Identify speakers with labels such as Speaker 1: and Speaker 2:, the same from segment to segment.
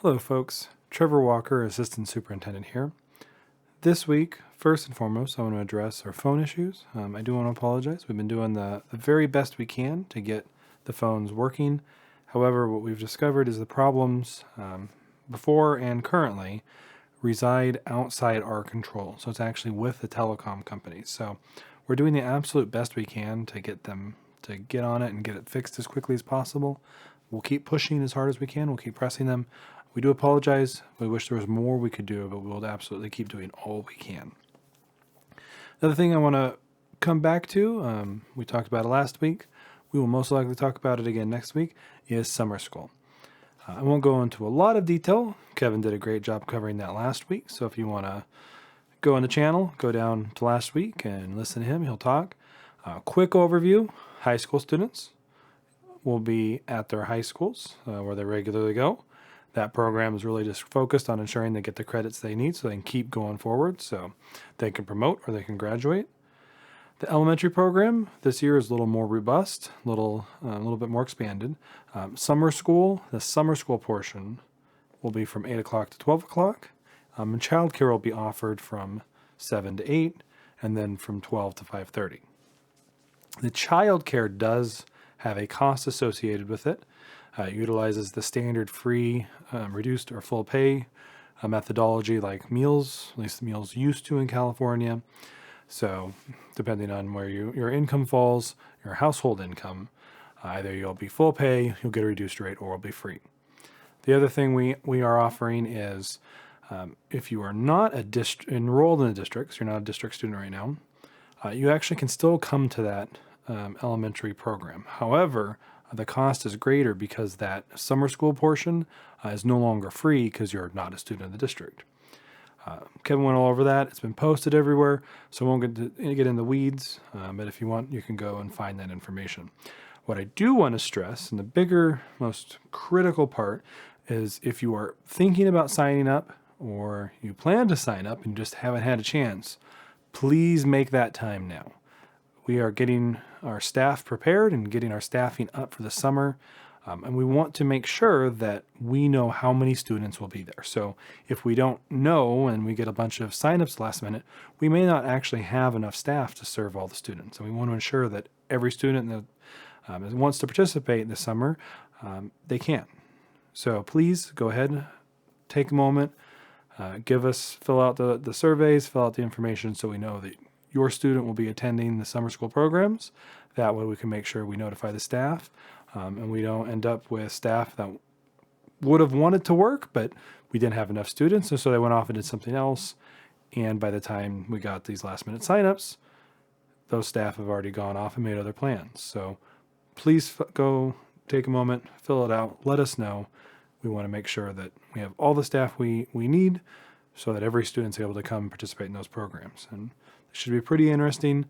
Speaker 1: Hello, folks. Trevor Walker, Assistant Superintendent here. This week, first and foremost, I want to address our phone issues. I do want to apologize. We've been doing the very best we can to get the phones working. However, what we've discovered is the problems before and currently reside outside our control. So it's actually with the telecom companies. So we're doing the absolute best we can to get them to get on it and get it fixed as quickly as possible. We'll keep pushing as hard as we can. We'll keep pressing them. We do apologize. We wish there was more we could do, but we'll absolutely keep doing all we can. Another thing I want to come back to, we talked about it last week. We will most likely talk about it again next week, is summer school. I won't go into a lot of detail. Kevin did a great job covering that last week. So if you want to go on the channel, go down to last week and listen to him. He'll talk. Quick overview. High school students will be at their high schools where they regularly go. That program is really just focused on ensuring they get the credits they need so they can keep going forward, so they can promote or they can graduate. The elementary program this year is a little more robust, a little bit more expanded. Summer school, the summer school portion will be from 8 o'clock to 12 o'clock. And childcare will be offered from 7 to 8 and then from 12 to 5:30. The childcare does have a cost associated with it. It utilizes the standard free, reduced, or full pay methodology like meals, at least the meals used to in California. So depending on where your income falls, your household income, either you'll be full pay, you'll get a reduced rate, or it'll be free. The other thing we are offering is if you are not enrolled in the district, so you're not a district student right now, you actually can still come to that elementary program. However, the cost is greater because that summer school portion is no longer free because you're not a student of the district. Kevin went all over that. It's been posted everywhere, so I won't get in the weeds, but if you want, you can go and find that information. What I do want to stress, and the bigger, most critical part, is if you are thinking about signing up or you plan to sign up and just haven't had a chance, please make that time now. We are getting our staff prepared and getting our staffing up for the summer. And we want to make sure that we know how many students will be there. So if we don't know and we get a bunch of signups last minute, we may not actually have enough staff to serve all the students. And we want to ensure that every student that wants to participate this summer, they can. So please go ahead, take a moment, fill out the surveys, fill out the information so we know that your student will be attending the summer school programs. That way we can make sure we notify the staff and we don't end up with staff that would have wanted to work, but we didn't have enough students, and so they went off and did something else. And by the time we got these last minute signups, those staff have already gone off and made other plans. So please go take a moment, fill it out, let us know. We want to make sure that we have all the staff we need so that every student's able to come and participate in those programs. And it should be pretty interesting.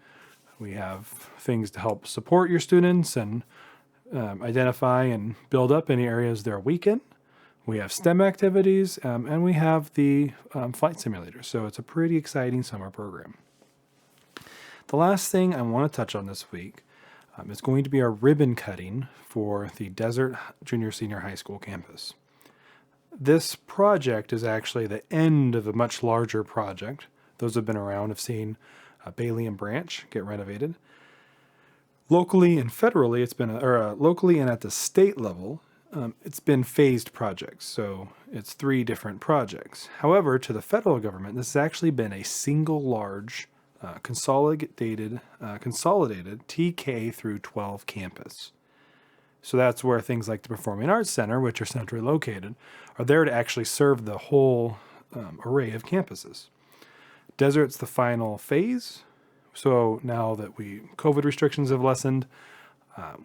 Speaker 1: We have things to help support your students and identify and build up any areas they're weak in. We have STEM activities, and we have the flight simulator. So it's a pretty exciting summer program. The last thing I want to touch on this week is going to be our ribbon cutting for the Desert Junior Senior High School campus. This project is actually the end of a much larger project. Those who have been around have seen Bailey and Branch get renovated. Locally and federally, it's been, locally and at the state level, it's been phased projects. So it's 3 different projects. However, to the federal government, this has actually been a single large consolidated TK through 12 campus. So that's where things like the Performing Arts Center, which are centrally located, are there to actually serve the whole array of campuses. Desert's the final phase. So now that COVID restrictions have lessened,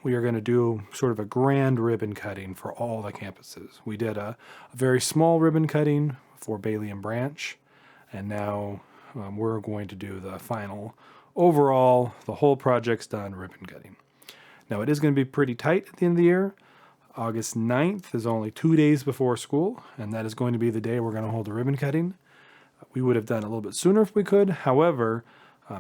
Speaker 1: we are going to do sort of a grand ribbon cutting for all the campuses. We did a very small ribbon cutting for Bailey and Branch, and now we're going to do the final overall, the whole project's done ribbon cutting. Now it is going to be pretty tight at the end of the year. August 9th is only 2 days before school, and that is going to be the day we're going to hold a ribbon cutting. We would have done it a little bit sooner if we could. However,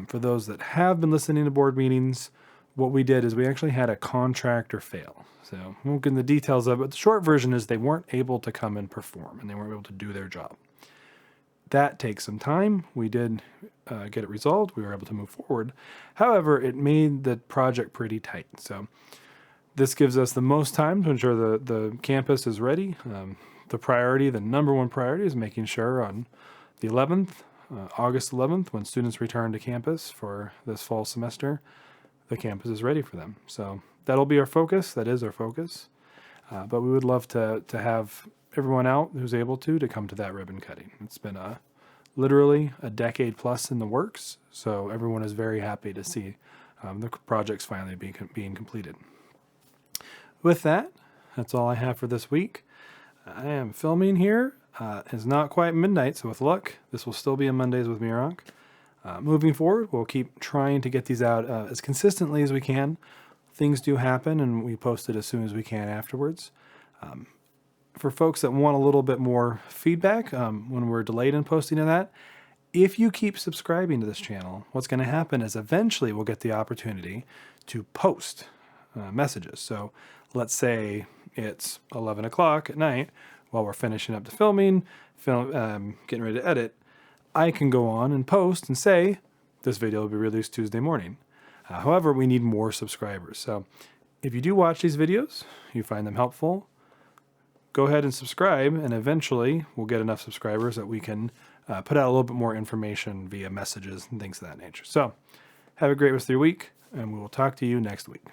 Speaker 1: for those that have been listening to board meetings, what we did is we actually had a contractor fail. So we won't get into the details of it, but the short version is they weren't able to come and perform, and they weren't able to do their job. That takes some time. We did get it resolved. We were able to move forward. However, it made the project pretty tight. So this gives us the most time to ensure the campus is ready. The number one priority is making sure on the 11th, August 11th, when students return to campus for this fall semester, the campus is ready for them. So that'll be our focus. That is our focus. But we would love to have everyone out who's able to come to that ribbon cutting. It's been literally a decade plus in the works. So everyone is very happy to see the projects finally being completed. With that, that's all I have for this week. I am filming here. It's not quite midnight, so with luck, this will still be on Mondays with Muroc. Moving forward, we'll keep trying to get these out as consistently as we can. Things do happen, and we post it as soon as we can afterwards. For folks that want a little bit more feedback when we're delayed in posting to that, if you keep subscribing to this channel, what's going to happen is eventually we'll get the opportunity to post messages. So let's say it's 11 o'clock at night while we're finishing up the filming, getting ready to edit. I can go on and post and say, this video will be released Tuesday morning. However, we need more subscribers. So if you do watch these videos, you find them helpful, go ahead and subscribe, and eventually we'll get enough subscribers that we can put out a little bit more information via messages and things of that nature. So have a great rest of your week, and we will talk to you next week.